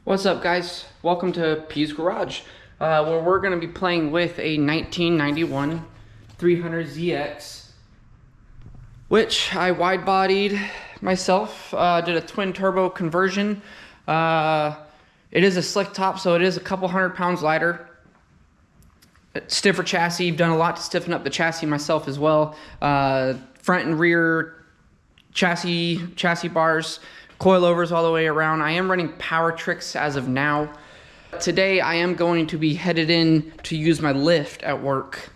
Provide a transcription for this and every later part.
What's up, guys? Welcome to P's Garage, where we're going to be playing with a 1991 300ZX, which I wide-bodied myself, did a twin turbo conversion. It is a slick top, so it is a couple 100 pounds lighter. Stiffer chassis, done a lot to stiffen up the chassis myself as well. Front and rear chassis bars, coilovers all the way around. I am running power tricks as of now. Today I am going to be headed in to use my lift at work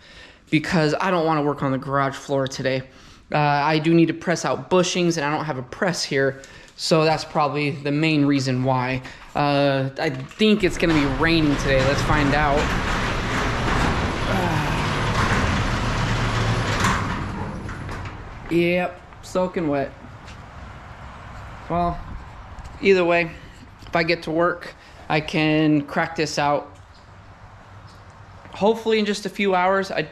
because I don't want to work on the garage floor today. I do need to press out bushings and I don't have a press here, so that's probably the main reason why. I think it's going to be raining today. Let's find out. Yep, soaking wet. Well, either way, if I get to work, I can crack this out hopefully in just a few hours. I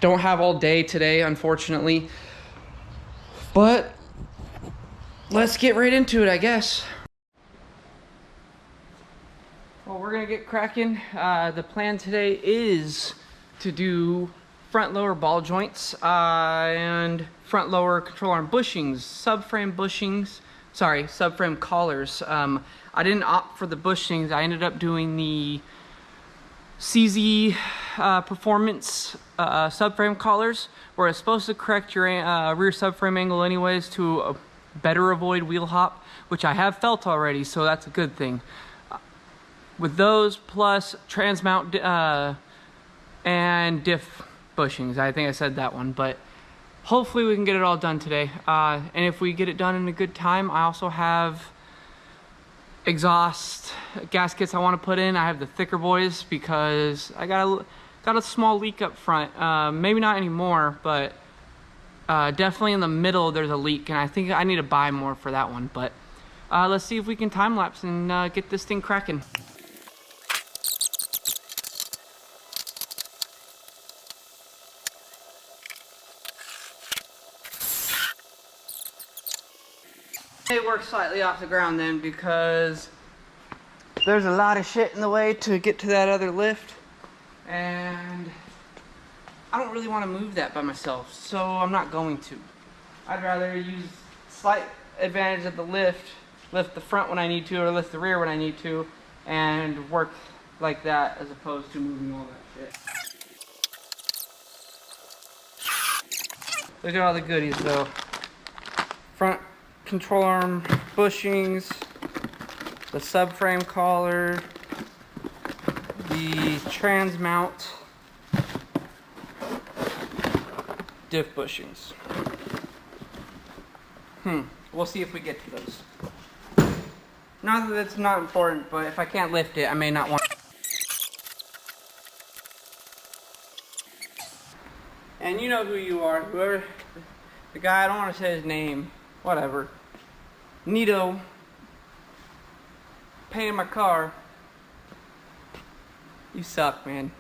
don't have all day today, unfortunately, but let's get right into it, I guess. Well, we're gonna get cracking. The plan today is to do front lower ball joints and front lower control arm bushings, subframe collars. I didn't opt for the bushings. I ended up doing the CZ performance subframe collars, where it's supposed to correct your rear subframe angle anyways to better avoid wheel hop, which I have felt already, so that's a good thing. With those plus transmount and diff bushings, I think I said that one, but hopefully we can get it all done today. And if we get it done in a good time, I also have exhaust gaskets I want to put in. I have the thicker boys because I got a small leak up front. Maybe not anymore, but definitely in the middle there's a leak, and I think I need to buy more for that one. But let's see if we can time lapse and get this thing cracking. It works slightly off the ground then because there's a lot of shit in the way to get to that other lift, and I don't really want to move that by myself, so I'm not going to. I'd rather use slight advantage of the lift the front when I need to, or lift the rear when I need to, and work like that as opposed to moving all that shit. Look at all the goodies though. Front control arm bushings, the subframe collar, the trans mount, diff bushings. We'll see if we get to those. Not that it's not important, but if I can't lift it, I may not want. And you know who you are, whoever, the guy, I don't want to say his name, whatever. Nito painted my car. You suck, man.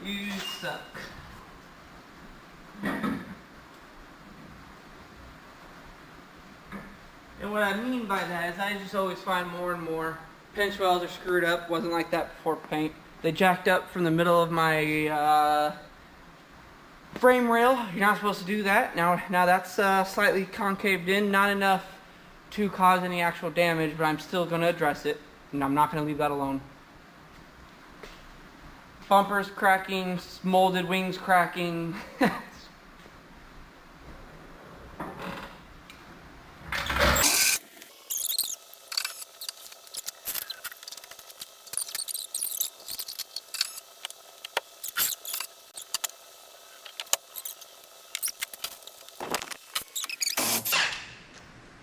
You suck. And what I mean by that is I just always find more and more pinch wells are screwed up. Wasn't like that before paint. They jacked up from the middle of my frame rail. You're not supposed to do that. Now that's slightly concaved in, not enough to cause any actual damage, but I'm still going to address it, and I'm not going to leave that alone. Bumpers cracking, molded wings cracking.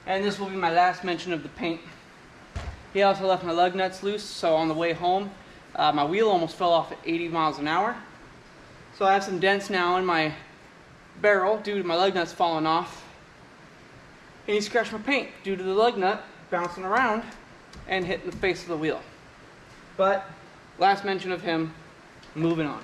And this will be my last mention of the paint. He also left my lug nuts loose, so on the way home, my wheel almost fell off at 80 miles an hour. So I have some dents now in my barrel due to my lug nuts falling off. And he scratched my paint due to the lug nut bouncing around and hitting the face of the wheel. But last mention of him, moving on.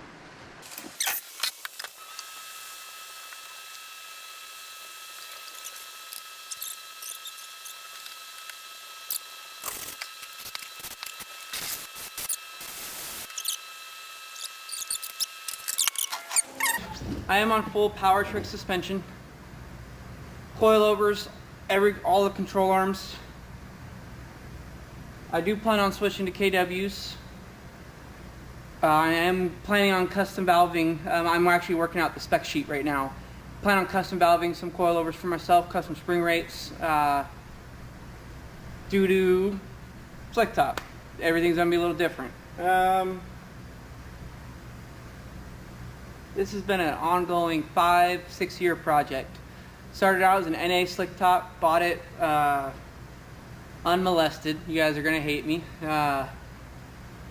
I am on full power trick suspension. Coilovers, all the control arms. I do plan on switching to KWs. I am planning on custom valving. I'm actually working out the spec sheet right now. Plan on custom valving some coilovers for myself, custom spring rates. Due to slick top, everything's gonna be a little different. This has been an ongoing 5-6 year project. Started out as an NA slick top, bought it unmolested. You guys are gonna hate me.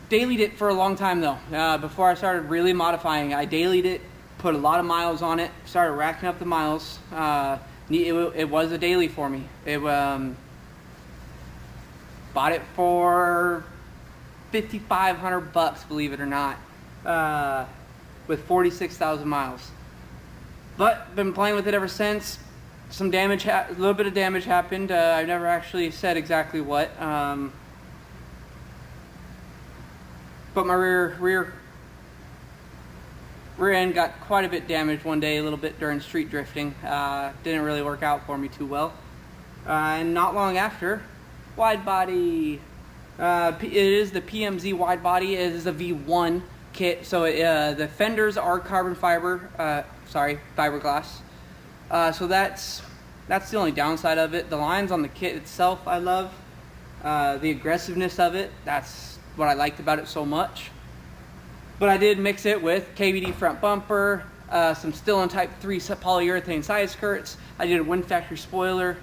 Dailied it for a long time though. Before I started really modifying, I dailied it, put a lot of miles on it, started racking up the miles. It was a daily for me. Bought it for $5,500, believe it or not, with 46,000 miles. But been playing with it ever since. Some damage, a little bit of damage happened. I've never actually said exactly what. But my rear end got quite a bit damaged one day, a little bit during street drifting. Didn't really work out for me too well. And not long after, wide body. It is the PMZ wide body. It is a V1 kit, so the fenders are carbon fiber. Fiberglass. So that's the only downside of it. The lines on the kit itself, I love. The aggressiveness of it. That's what I liked about it so much. But I did mix it with KVD front bumper, some Stillen Type 3 polyurethane side skirts. I did a Wind Factory spoiler.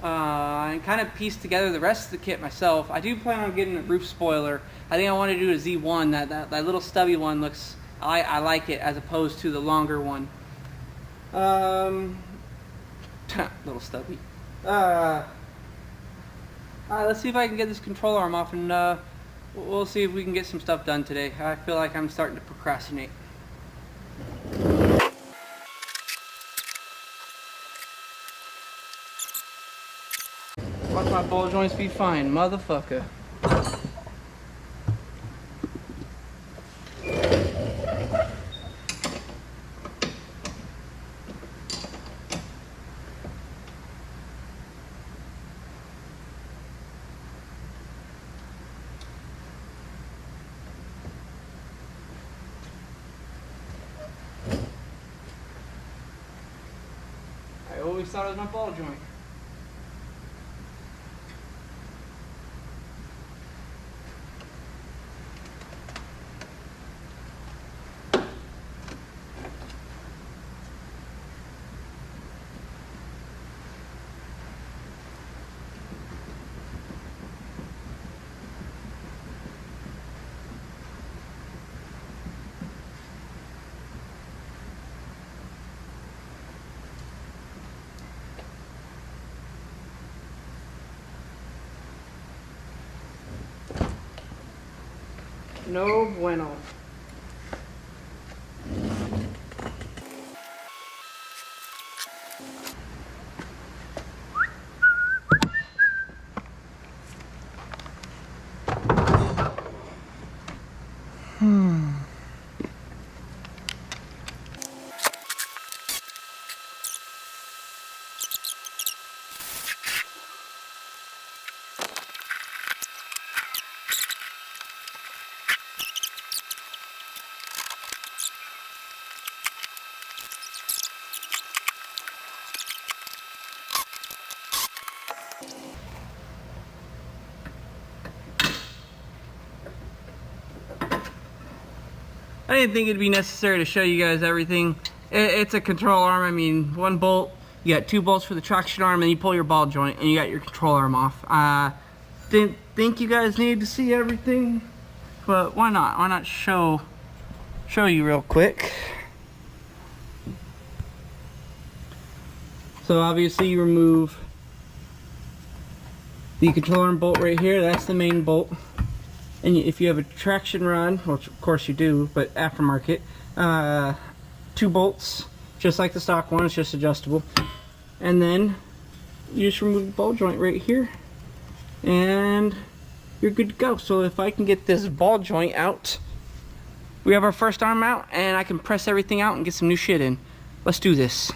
And kind of pieced together the rest of the kit myself. I do plan on getting a roof spoiler. I think I want to do a Z1. That little stubby one looks, I like it as opposed to the longer one. Little stubby. Let's see if I can get this control arm off, and we'll see if we can get some stuff done today. I feel like I'm starting to procrastinate. Watch my ball joints be fine, motherfucker. I always thought it was my ball joint. No bueno. I didn't think it'd be necessary to show you guys everything. It's a control arm. I mean, one bolt, you got 2 bolts for the traction arm, and you pull your ball joint and you got your control arm off. Didn't think you guys needed to see everything, but why not? Why not show you real quick? So obviously you remove the control arm bolt right here. That's the main bolt. And if you have a traction rod, which of course you do, but aftermarket, 2 bolts, just like the stock one, it's just adjustable. And then you just remove the ball joint right here, and you're good to go. So if I can get this ball joint out, We have our first arm out, and I can press everything out and get some new shit in. Let's do this.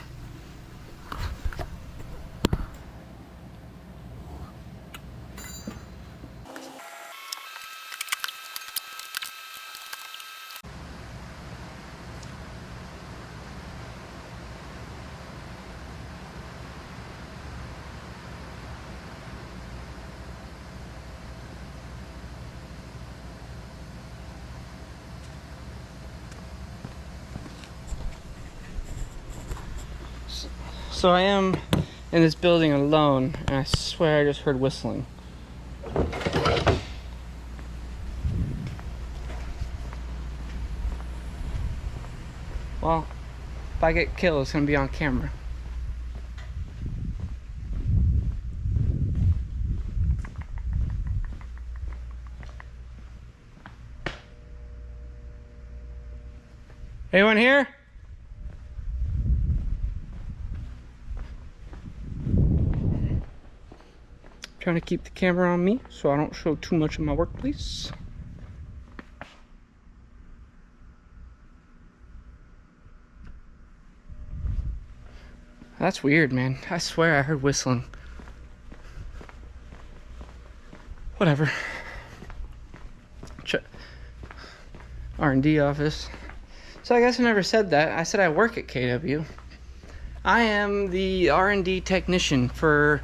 So I am in this building alone, and I swear I just heard whistling. Well, if I get killed, it's gonna be on camera. Anyone here? Trying to keep the camera on me so I don't show too much of my work, please. That's weird, man. I swear I heard whistling. Whatever. R&D office. So I guess I never said that. I said I work at KW. I am the R&D technician for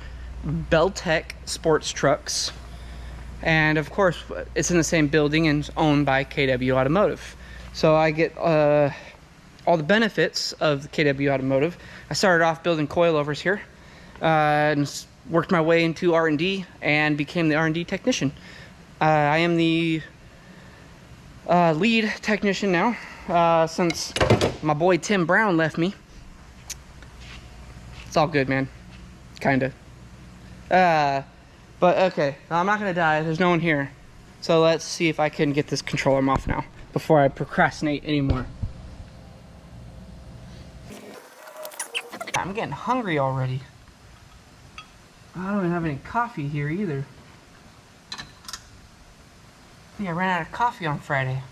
Beltec sports trucks, and of course it's in the same building and it's owned by KW Automotive, so I get all the benefits of KW Automotive. I started off building coilovers here and worked my way into R&D and became the R&D technician. I am the lead technician now since my boy Tim Brown left me. It's all good, man, kinda. But okay, I'm not gonna die. There's no one here. So let's see if I can get this control arm off now before I procrastinate anymore. I'm getting hungry already. I don't even have any coffee here either. I think I ran out of coffee on Friday.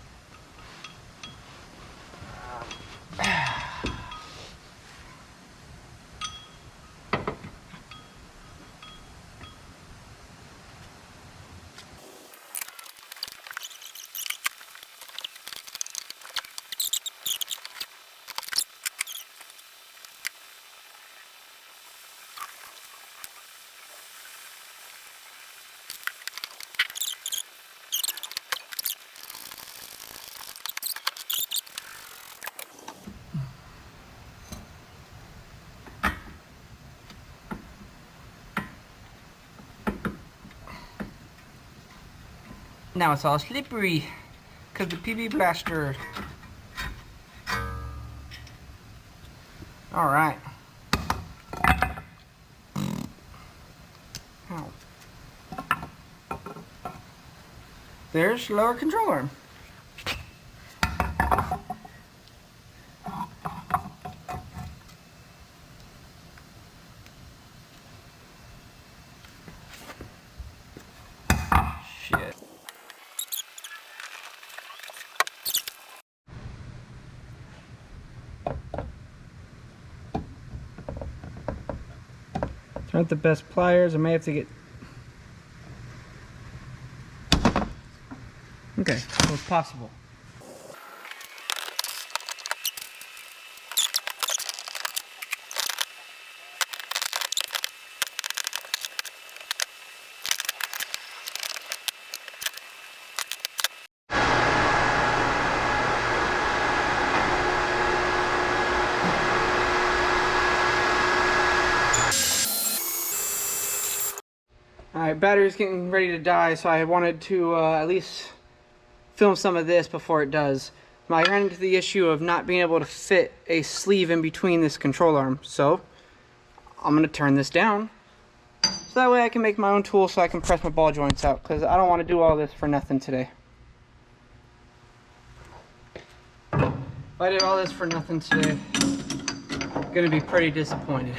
Now it's all slippery because the PB blaster. All right. Ow. There's lower control arm. Shit. Not the best pliers. I may have to get. Okay, so it's possible. Alright, battery's getting ready to die, so I wanted to at least film some of this before it does. I ran into the issue of not being able to fit a sleeve in between this control arm, so I'm going to turn this down so that way I can make my own tool so I can press my ball joints out, because I don't want to do all this for nothing today. If I did all this for nothing today, I'm going to be pretty disappointed.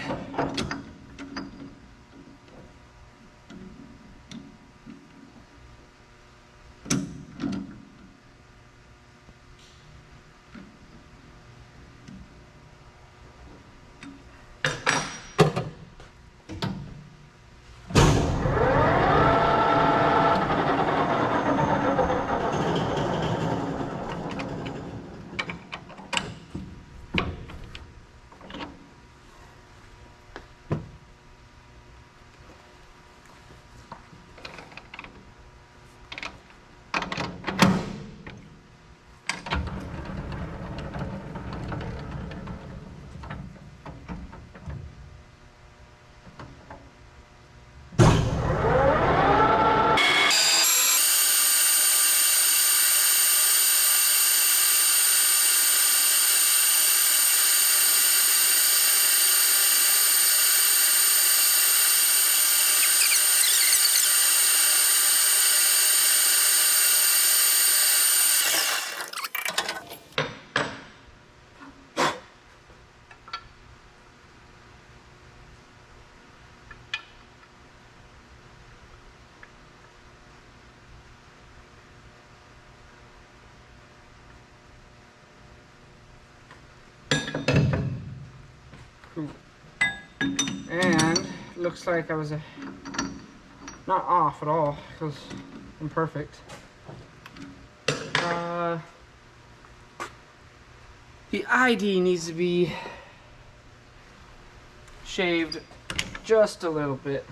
And looks like I was not off at all, because I'm perfect. The ID needs to be shaved just a little bit.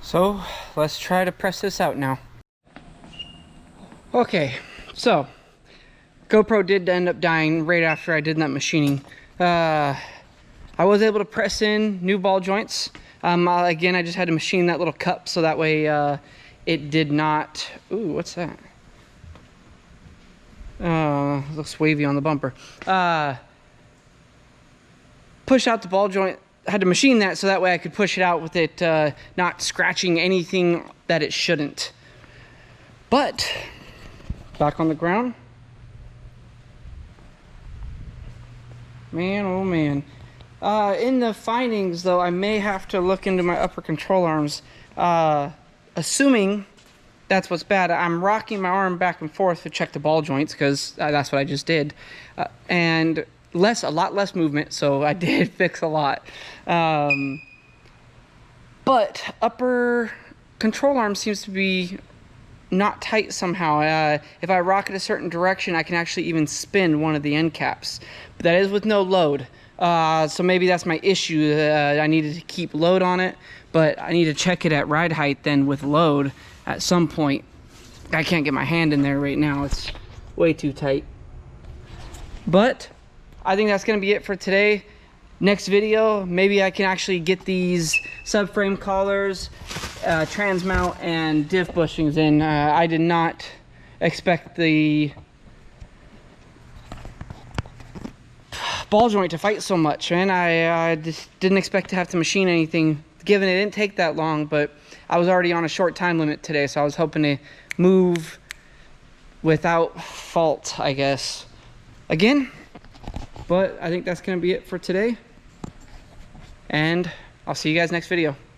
So let's try to press this out now. Okay, so GoPro did end up dying right after I did that machining. I was able to press in new ball joints. Again, I just had to machine that little cup so that way it did not... Ooh, what's that? Looks wavy on the bumper. Push out the ball joint. I had to machine that so that way I could push it out with it not scratching anything that it shouldn't. But back on the ground. Man, oh man. In the findings though, I may have to look into my upper control arms. Assuming that's what's bad, I'm rocking my arm back and forth to check the ball joints, because that's what I just did. And a lot less movement, so I did fix a lot. But upper control arm seems to be not tight somehow. If I rock it a certain direction, I can actually even spin one of the end caps. But that is with no load. So maybe that's my issue. I needed to keep load on it, but I need to check it at ride height then with load at some point. I can't get my hand in there right now. It's way too tight. But I think that's going to be it for today. Next video, maybe I can actually get these subframe collars, trans mount, and diff bushings in. I did not expect the ball joint to fight so much, man. I just didn't expect to have to machine anything, given it didn't take that long, but I was already on a short time limit today, so I was hoping to move without fault, I guess. Again, but I think that's going to be it for today, and I'll see you guys next video.